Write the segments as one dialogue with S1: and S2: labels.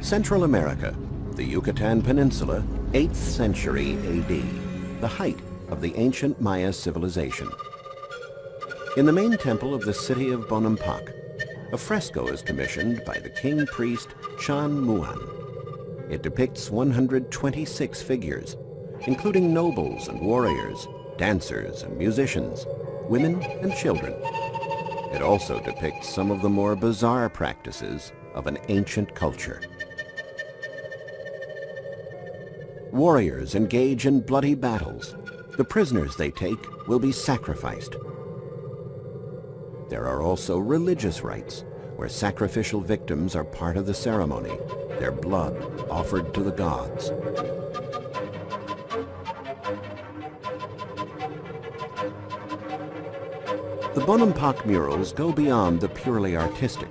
S1: Central America, the Yucatan Peninsula, 8th century AD, the height of the ancient Maya civilization. In the main temple of the city of Bonampak, a fresco is commissioned by the king priest Chan Muan. It depicts 126 figures, including nobles and warriors, dancers and musicians, women and children. It also depicts some of the more bizarre practices of an ancient culture. Warriors engage in bloody battles. The prisoners they take will be sacrificed. There are also religious rites, where sacrificial victims are part of the ceremony, their blood offered to the gods. The Bonampak murals go beyond the purely artistic.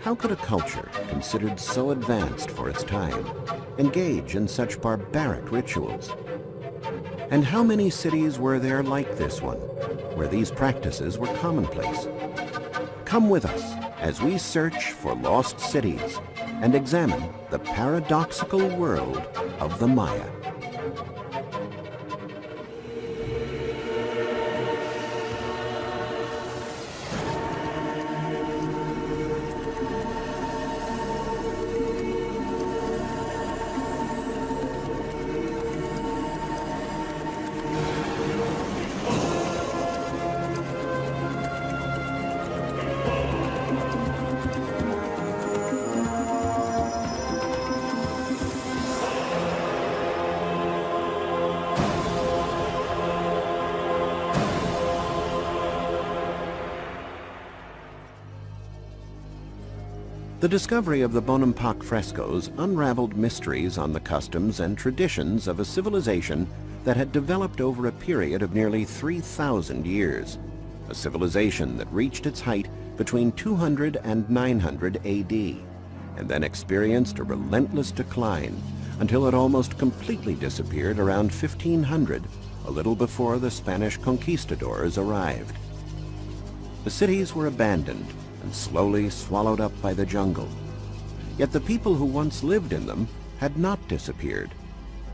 S1: How could a culture, considered so advanced for its time, engage in such barbaric rituals? And how many cities were there like this one, where these practices were commonplace? Come with us as we search for lost cities and examine the paradoxical world of the Maya. The discovery of the Bonampak frescoes unraveled mysteries on the customs and traditions of a civilization that had developed over a period of nearly 3,000 years. A civilization that reached its height between 200 and 900 AD, and then experienced a relentless decline until it almost completely disappeared around 1500, a little before the Spanish conquistadors arrived. The cities were abandoned and slowly swallowed up by the jungle. Yet the people who once lived in them had not disappeared.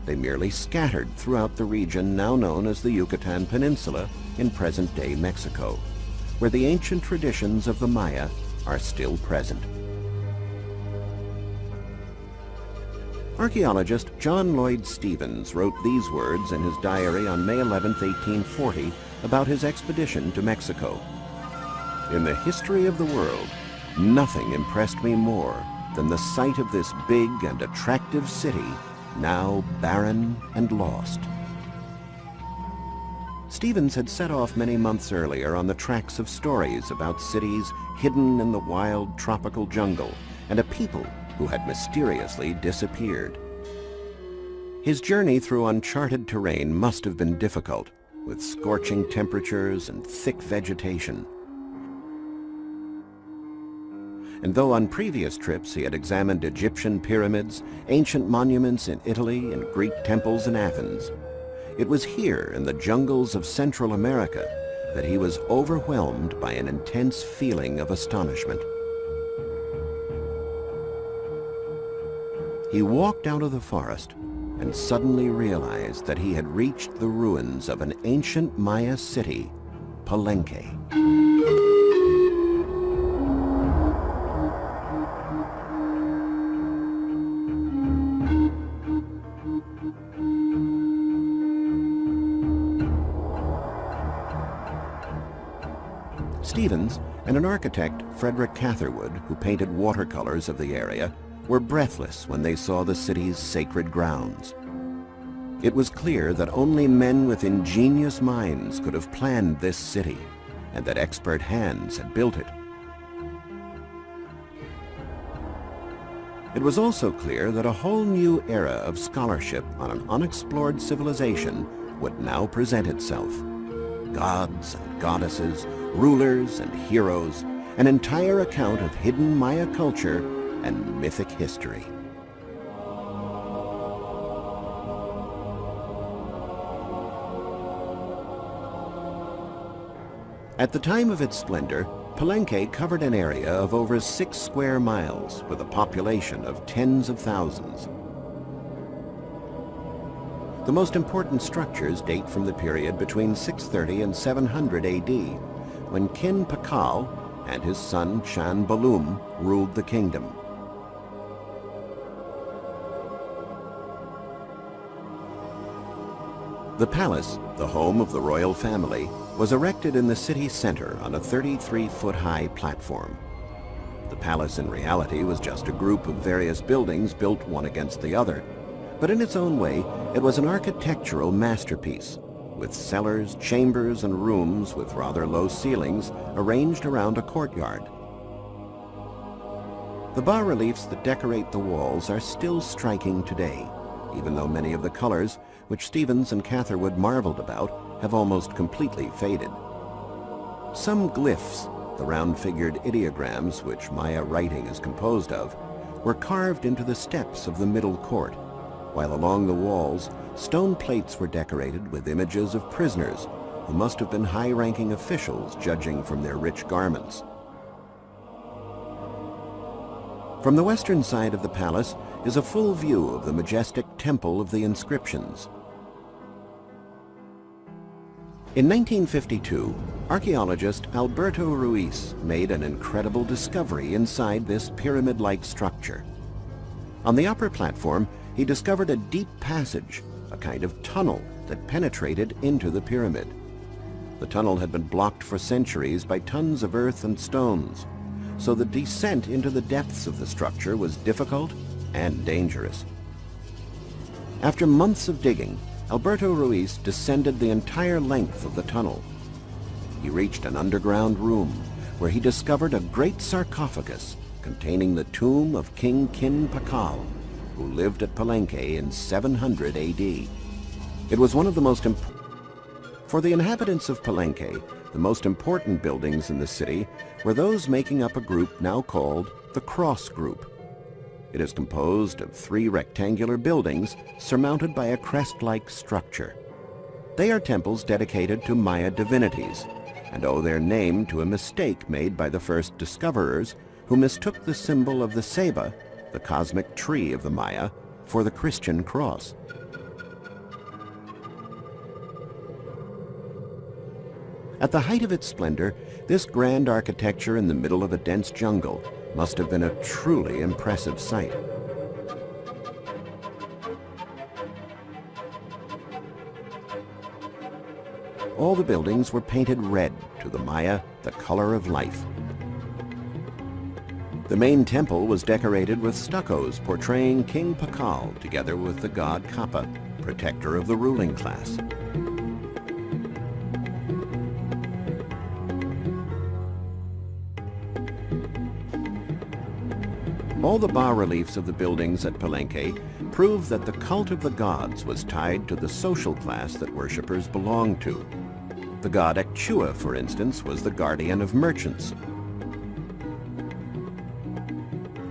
S1: They merely scattered throughout the region now known as the Yucatan Peninsula in present-day Mexico, where the ancient traditions of the Maya are still present. Archaeologist John Lloyd Stephens wrote these words in his diary on May 11, 1840, about his expedition to Mexico. In the history of the world, nothing impressed me more than the sight of this big and attractive city, now barren and lost. Stephens had set off many months earlier on the tracks of stories about cities hidden in the wild tropical jungle and a people who had mysteriously disappeared. His journey through uncharted terrain must have been difficult, with scorching temperatures and thick vegetation. And though on previous trips he had examined Egyptian pyramids, ancient monuments in Italy, and Greek temples in Athens, it was here in the jungles of Central America that he was overwhelmed by an intense feeling of astonishment. He walked out of the forest and suddenly realized that he had reached the ruins of an ancient Maya city, Palenque. Stephens and an architect, Frederick Catherwood, who painted watercolors of the area, were breathless when they saw the city's sacred grounds. It was clear that only men with ingenious minds could have planned this city, and that expert hands had built it. It was also clear that a whole new era of scholarship on an unexplored civilization would now present itself. Gods and goddesses, rulers and heroes, an entire account of hidden Maya culture and mythic history. At the time of its splendor, Palenque covered an area of over 6 square miles with a population of tens of thousands. The most important structures date from the period between 630 and 700 AD, when Kin Pakal and his son Chan Balum ruled the kingdom. The palace, the home of the royal family, was erected in the city center on a 33-foot-high platform. The palace in reality was just a group of various buildings built one against the other, but in its own way, it was an architectural masterpiece, with cellars, chambers, and rooms with rather low ceilings arranged around a courtyard. The bas-reliefs that decorate the walls are still striking today, even though many of the colors, which Stevens and Catherwood marveled about, have almost completely faded. Some glyphs, the round-figured ideograms which Maya writing is composed of, were carved into the steps of the middle court, while along the walls, stone plates were decorated with images of prisoners who must have been high-ranking officials judging from their rich garments. From the western side of the palace is a full view of the majestic Temple of the Inscriptions. In 1952, archaeologist Alberto Ruiz made an incredible discovery inside this pyramid-like structure. On the upper platform, he discovered a deep passage, a kind of tunnel that penetrated into the pyramid. The tunnel had been blocked for centuries by tons of earth and stones, so the descent into the depths of the structure was difficult and dangerous. After months of digging, Alberto Ruiz descended the entire length of the tunnel. He reached an underground room where he discovered a great sarcophagus containing the tomb of King Kin Pakal, who lived at Palenque in 700 AD. It was one of the most important. For the inhabitants of Palenque, the most important buildings in the city were those making up a group now called the Cross Group. It is composed of 3 rectangular buildings surmounted by a crest-like structure. They are temples dedicated to Maya divinities and owe their name to a mistake made by the first discoverers who mistook the symbol of the ceiba, the cosmic tree of the Maya, for the Christian cross. At the height of its splendor, this grand architecture in the middle of a dense jungle must have been a truly impressive sight. All the buildings were painted red, to the Maya, the color of life. The main temple was decorated with stuccos portraying King Pakal together with the god Kappa, protector of the ruling class. All the bas-reliefs of the buildings at Palenque prove that the cult of the gods was tied to the social class that worshippers belonged to. The god Ekchua, for instance, was the guardian of merchants.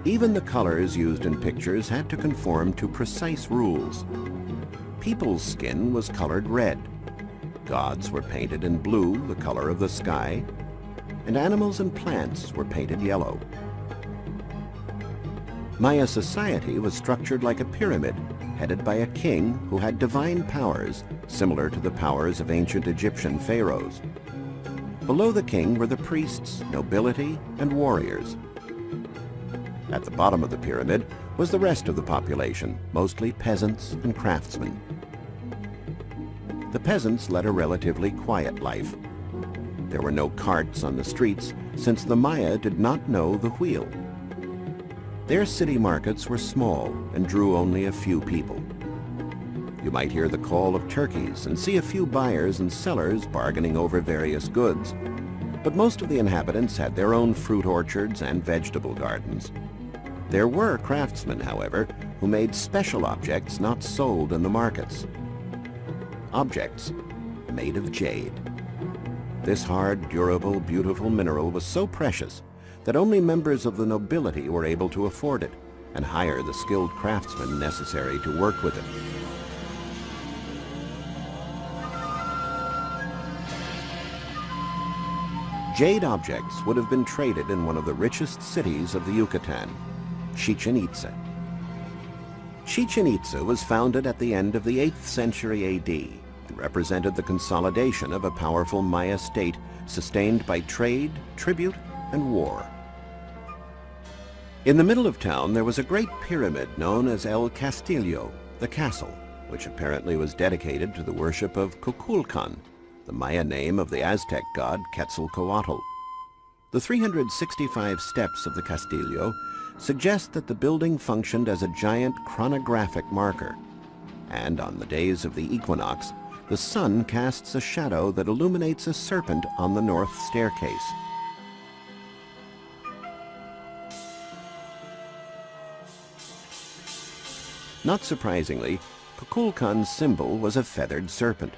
S1: Even the colors used in pictures had to conform to precise rules. People's skin was colored red. Gods were painted in blue, the color of the sky, and animals and plants were painted yellow. Maya society was structured like a pyramid, headed by a king who had divine powers, similar to the powers of ancient Egyptian pharaohs. Below the king were the priests, nobility, and warriors. At the bottom of the pyramid was the rest of the population, mostly peasants and craftsmen. The peasants led a relatively quiet life. There were no carts on the streets, since the Maya did not know the wheel. Their city markets were small and drew only a few people. You might hear the call of turkeys and see a few buyers and sellers bargaining over various goods, but most of the inhabitants had their own fruit orchards and vegetable gardens. There were craftsmen, however, who made special objects not sold in the markets. Objects made of jade. This hard, durable, beautiful mineral was so precious that only members of the nobility were able to afford it and hire the skilled craftsmen necessary to work with it. Jade objects would have been traded in one of the richest cities of the Yucatan, Chichen Itza. Chichen Itza was founded at the end of the 8th century AD and represented the consolidation of a powerful Maya state sustained by trade, tribute, and war. In the middle of town there was a great pyramid known as El Castillo, the castle, which apparently was dedicated to the worship of Kukulkan, the Maya name of the Aztec god Quetzalcoatl. The 365 steps of the Castillo suggest that the building functioned as a giant chronographic marker, and on the days of the equinox, the sun casts a shadow that illuminates a serpent on the north staircase. Not surprisingly, Kukulkan's symbol was a feathered serpent.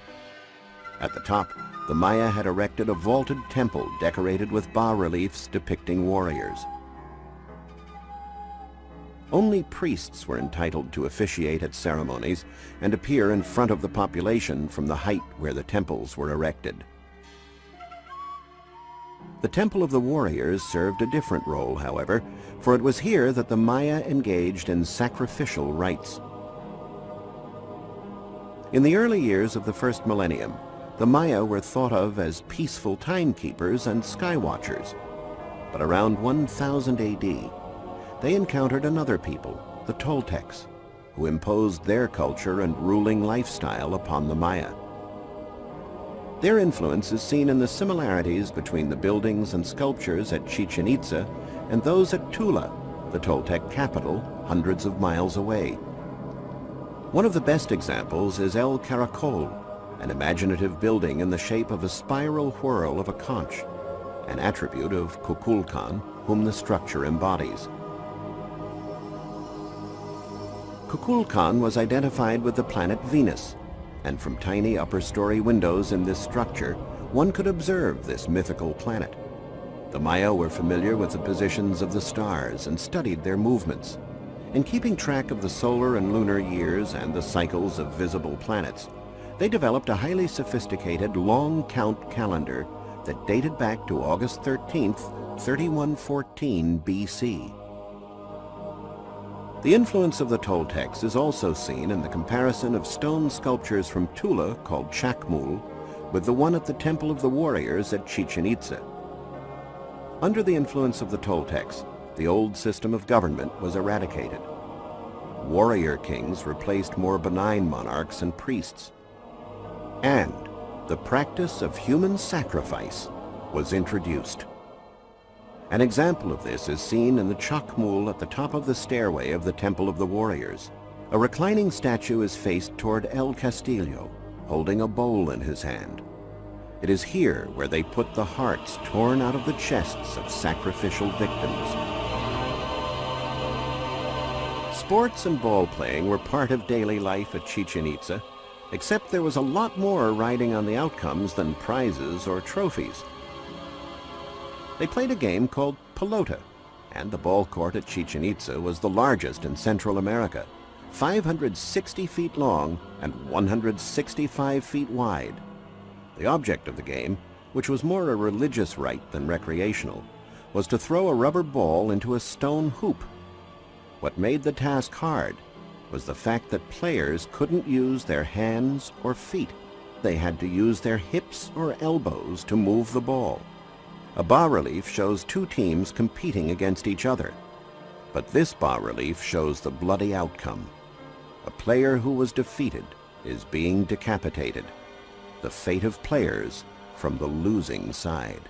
S1: At the top, the Maya had erected a vaulted temple decorated with bas-reliefs depicting warriors. Only priests were entitled to officiate at ceremonies and appear in front of the population from the height where the temples were erected. The Temple of the Warriors served a different role, however, for it was here that the Maya engaged in sacrificial rites. In the early years of the first millennium, the Maya were thought of as peaceful timekeepers and skywatchers. But around 1000 AD, they encountered another people, the Toltecs, who imposed their culture and ruling lifestyle upon the Maya. Their influence is seen in the similarities between the buildings and sculptures at Chichen Itza and those at Tula, the Toltec capital, hundreds of miles away. One of the best examples is El Caracol, an imaginative building in the shape of a spiral whirl of a conch, an attribute of Kukulkan, whom the structure embodies. Kukulkan was identified with the planet Venus, and from tiny upper-story windows in this structure, one could observe this mythical planet. The Maya were familiar with the positions of the stars and studied their movements. In keeping track of the solar and lunar years and the cycles of visible planets, they developed a highly sophisticated long-count calendar that dated back to August 13th, 3114 BC. The influence of the Toltecs is also seen in the comparison of stone sculptures from Tula called Chacmul with the one at the Temple of the Warriors at Chichen Itza. Under the influence of the Toltecs, the old system of government was eradicated. Warrior kings replaced more benign monarchs and priests. And the practice of human sacrifice was introduced. An example of this is seen in the Chacmul at the top of the stairway of the Temple of the Warriors. A reclining statue is faced toward El Castillo, holding a bowl in his hand. It is here where they put the hearts torn out of the chests of sacrificial victims. Sports and ball playing were part of daily life at Chichen Itza, except there was a lot more riding on the outcomes than prizes or trophies. They played a game called pelota, and the ball court at Chichen Itza was the largest in Central America, 560 feet long and 165 feet wide. The object of the game, which was more a religious rite than recreational, was to throw a rubber ball into a stone hoop. What made the task hard was the fact that players couldn't use their hands or feet. They had to use their hips or elbows to move the ball. A bas-relief shows two teams competing against each other, but this bas-relief shows the bloody outcome. A player who was defeated is being decapitated, the fate of players from the losing side.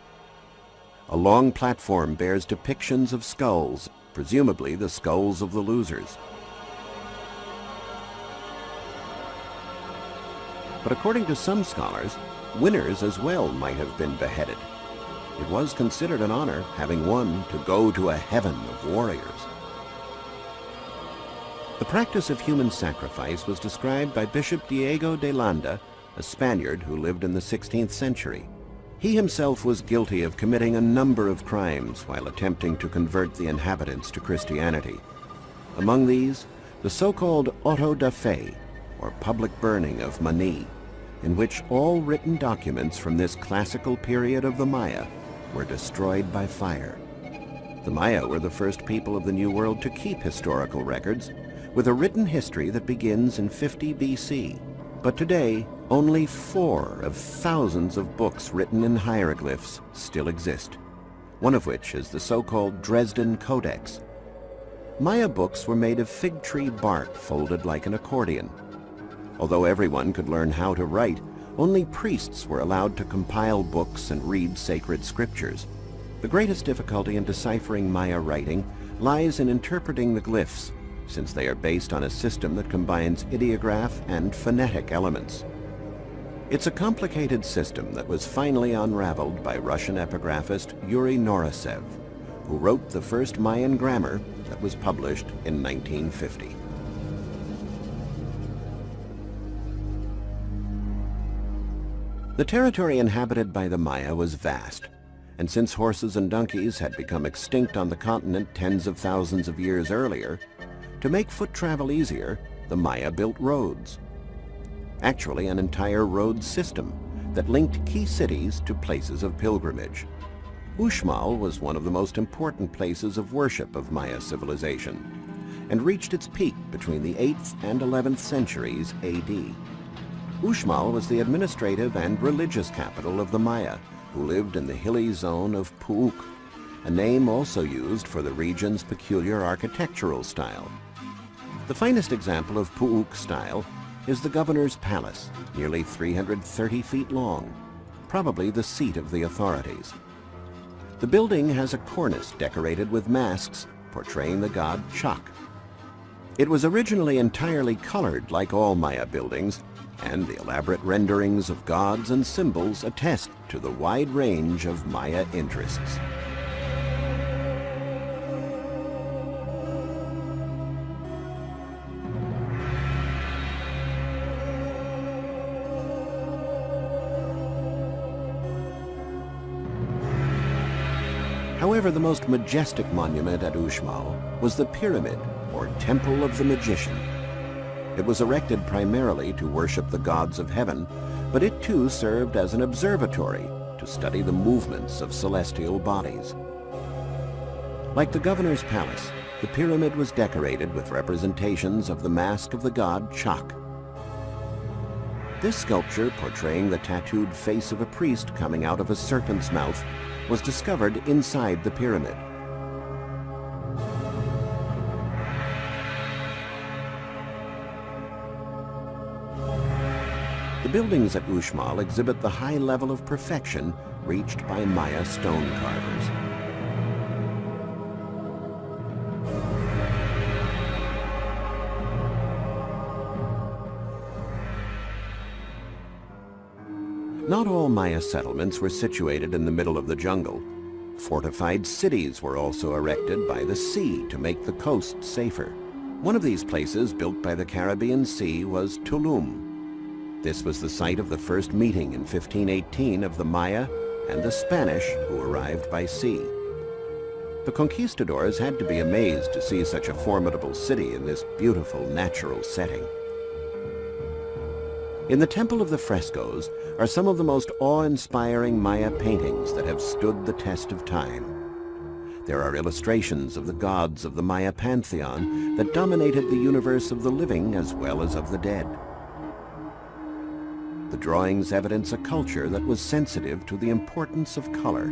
S1: A long platform bears depictions of skulls, presumably the skulls of the losers. But according to some scholars, winners as well might have been beheaded. It was considered an honor, having won, to go to a heaven of warriors. The practice of human sacrifice was described by Bishop Diego de Landa, a Spaniard who lived in the 16th century. He himself was guilty of committing a number of crimes while attempting to convert the inhabitants to Christianity. Among these, the so-called auto da fe, or public burning of Mani, in which all written documents from this classical period of the Maya were destroyed by fire. The Maya were the first people of the New World to keep historical records, with a written history that begins in 50 BC. But today, only 4 of thousands of books written in hieroglyphs still exist, one of which is the so-called Dresden Codex. Maya books were made of fig tree bark folded like an accordion. Although everyone could learn how to write, only priests were allowed to compile books and read sacred scriptures. The greatest difficulty in deciphering Maya writing lies in interpreting the glyphs, since they are based on a system that combines ideograph and phonetic elements. It's a complicated system that was finally unraveled by Russian epigraphist Yuri Norosev, who wrote the first Mayan grammar that was published in 1950. The territory inhabited by the Maya was vast, and since horses and donkeys had become extinct on the continent tens of thousands of years earlier, to make foot travel easier, the Maya built roads. Actually, an entire road system that linked key cities to places of pilgrimage. Uxmal was one of the most important places of worship of Maya civilization, and reached its peak between the 8th and 11th centuries AD. Uxmal was the administrative and religious capital of the Maya, who lived in the hilly zone of Puuc, a name also used for the region's peculiar architectural style. The finest example of Puuc style is the governor's palace, nearly 330 feet long, probably the seat of the authorities. The building has a cornice decorated with masks portraying the god Chak. It was originally entirely colored like all Maya buildings, and the elaborate renderings of gods and symbols attest to the wide range of Maya interests. However, the most majestic monument at Uxmal was the Pyramid, or Temple of the Magician. It was erected primarily to worship the gods of heaven, but it too served as an observatory to study the movements of celestial bodies. Like the governor's palace, the pyramid was decorated with representations of the mask of the god Chak. This sculpture, portraying the tattooed face of a priest coming out of a serpent's mouth, was discovered inside the pyramid. The buildings at Uxmal exhibit the high level of perfection reached by Maya stone carvers. Not all Maya settlements were situated in the middle of the jungle. Fortified cities were also erected by the sea to make the coast safer. One of these places, built by the Caribbean Sea, was Tulum. This was the site of the first meeting in 1518 of the Maya and the Spanish who arrived by sea. The conquistadors had to be amazed to see such a formidable city in this beautiful natural setting. In the Temple of the Frescoes are some of the most awe-inspiring Maya paintings that have stood the test of time. There are illustrations of the gods of the Maya pantheon that dominated the universe of the living as well as of the dead. The drawings evidence a culture that was sensitive to the importance of color.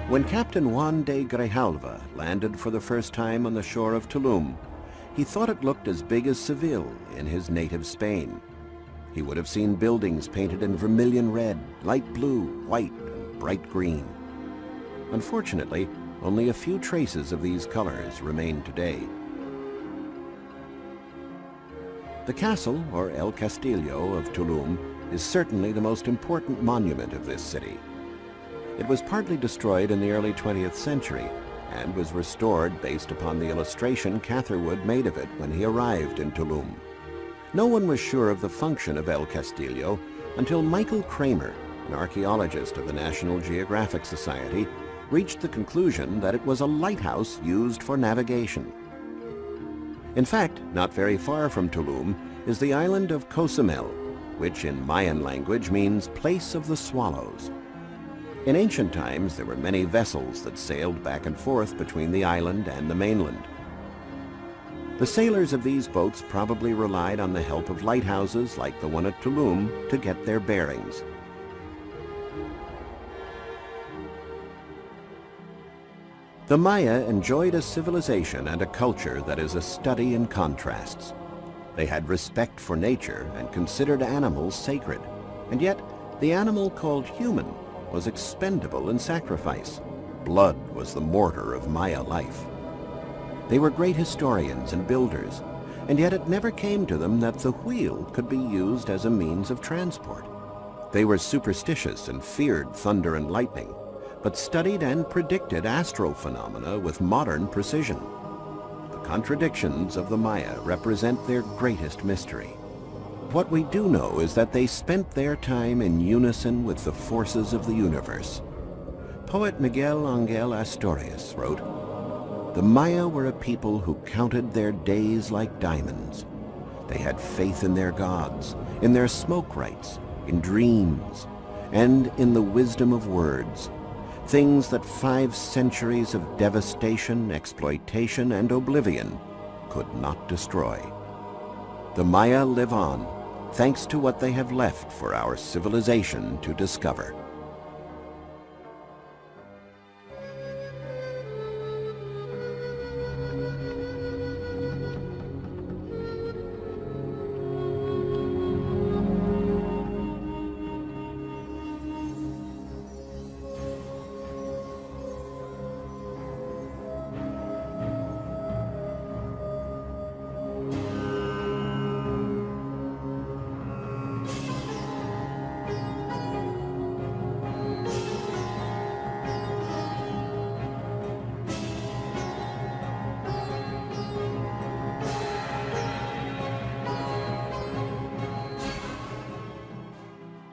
S1: When Captain Juan de Grijalva landed for the first time on the shore of Tulum, he thought it looked as big as Seville in his native Spain. He would have seen buildings painted in vermilion red, light blue, white, and bright green. Unfortunately, only a few traces of these colors remain today. The castle, or El Castillo of Tulum, is certainly the most important monument of this city. It was partly destroyed in the early 20th century and was restored based upon the illustration Catherwood made of it when he arrived in Tulum. No one was sure of the function of El Castillo until Michael Kramer, an archaeologist of the National Geographic Society, reached the conclusion that it was a lighthouse used for navigation. In fact, not very far from Tulum is the island of Cozumel, which in Mayan language means place of the swallows. In ancient times, there were many vessels that sailed back and forth between the island and the mainland. The sailors of these boats probably relied on the help of lighthouses like the one at Tulum to get their bearings. The Maya enjoyed a civilization and a culture that is a study in contrasts. They had respect for nature and considered animals sacred, and yet the animal called human was expendable in sacrifice. Blood was the mortar of Maya life. They were great historians and builders, and yet it never came to them that the wheel could be used as a means of transport. They were superstitious and feared thunder and lightning, but studied and predicted astral phenomena with modern precision. The contradictions of the Maya represent their greatest mystery. What we do know is that they spent their time in unison with the forces of the universe. Poet Miguel Angel Asturias wrote, "The Maya were a people who counted their days like diamonds. They had faith in their gods, in their smoke rites, in dreams, and in the wisdom of words, things that 5 centuries of devastation, exploitation, and oblivion could not destroy. The Maya live on, thanks to what they have left for our civilization to discover."